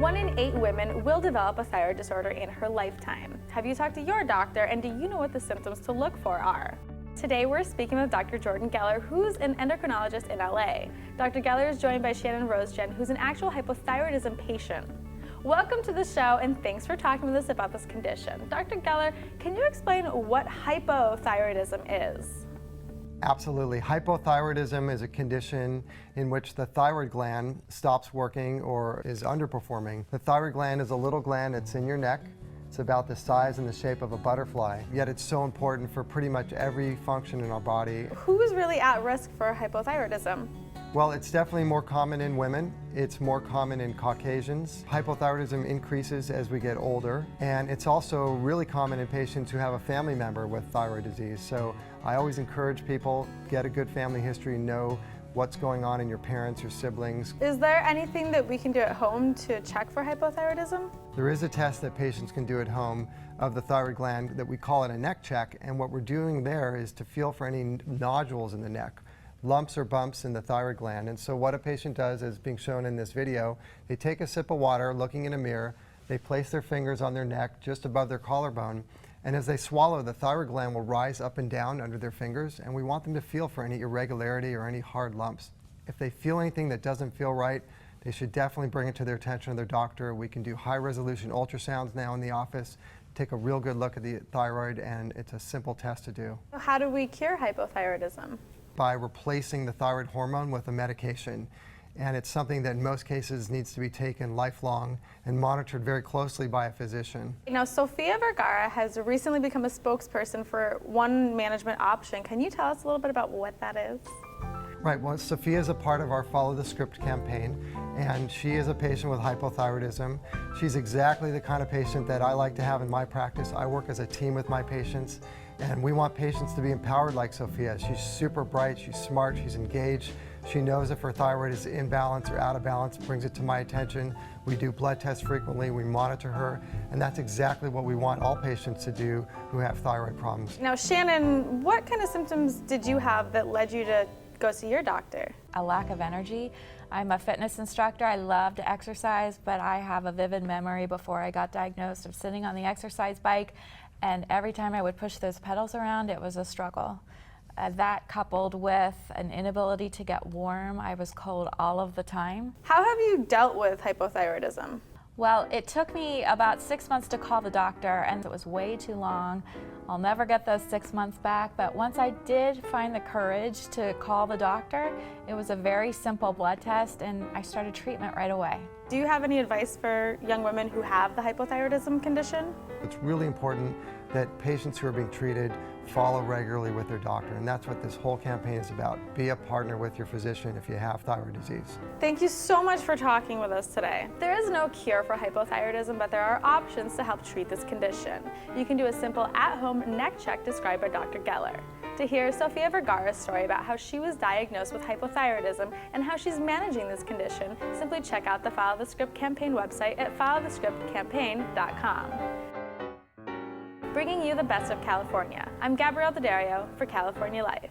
1 in 8 women will develop a thyroid disorder in her lifetime. Have you talked to your doctor, and do you know what the symptoms to look for are? Today we're speaking with Dr. Jordan Geller, who's an endocrinologist in LA. Dr. Geller is joined by Shannon Rosejen, who's an actual hypothyroidism patient. Welcome to the show, and thanks for talking with us about this condition. Dr. Geller, can you explain what hypothyroidism is? Absolutely. Hypothyroidism is a condition in which the thyroid gland stops working or is underperforming. The thyroid gland is a little gland that's in your neck. It's about the size and the shape of a butterfly, yet it's so important for pretty much every function in our body. Who is really at risk for hypothyroidism? Well, it's definitely more common in women. It's more common in Caucasians. Hypothyroidism increases as we get older, and it's also really common in patients who have a family member with thyroid disease. So I always encourage people, get a good family history, know what's going on in your parents, your siblings. Is there anything that we can do at home to check for hypothyroidism? There is a test that patients can do at home of the thyroid gland that we call it a neck check, and what we're doing there is to feel for any nodules in the neck, lumps or bumps in the thyroid gland. And so what a patient does, as being shown in this video, they take a sip of water, looking in a mirror, they place their fingers on their neck just above their collarbone, and as they swallow, the thyroid gland will rise up and down under their fingers, and we want them to feel for any irregularity or any hard lumps. If they feel anything that doesn't feel right, they should definitely bring it to their attention of their doctor. We can do high-resolution ultrasounds now in the office, take a real good look at the thyroid, and it's a simple test to do. How do we cure hypothyroidism? By replacing the thyroid hormone with a medication. And it's something that in most cases needs to be taken lifelong and monitored very closely by a physician. Now, Sofia Vergara has recently become a spokesperson for one management option. Can you tell us a little bit about what that is? Right, well, Sofia is a part of our Follow the Script campaign, and she is a patient with hypothyroidism. She's exactly the kind of patient that I like to have in my practice. I work as a team with my patients, and we want patients to be empowered like Sofia. She's super bright, she's smart, she's engaged. She knows if her thyroid is in balance or out of balance, brings it to my attention. We do blood tests frequently, we monitor her, and that's exactly what we want all patients to do who have thyroid problems. Now, Shannon, what kind of symptoms did you have that led you to go see your doctor? A lack of energy. I'm a fitness instructor. I love to exercise, but I have a vivid memory before I got diagnosed of sitting on the exercise bike, and every time I would push those pedals around, it was a struggle. That coupled with an inability to get warm, I was cold all of the time. How have you dealt with hypothyroidism? Well, it took me about 6 months to call the doctor, and it was way too long. I'll never get those 6 months back, but once I did find the courage to call the doctor, it was a very simple blood test, and I started treatment right away. Do you have any advice for young women who have the hypothyroidism condition? It's really important that patients who are being treated follow regularly with their doctor, and that's what this whole campaign is about. Be a partner with your physician if you have thyroid disease. Thank you so much for talking with us today. There is no cure for hypothyroidism, but there are options to help treat this condition. You can do a simple at-home neck check described by Dr. Geller. To hear Sofia Vergara's story about how she was diagnosed with hypothyroidism and how she's managing this condition, simply check out the Follow the Script campaign website at followthescriptcampaign.com. Bringing you the best of California, I'm Gabrielle D'Addario for California Life.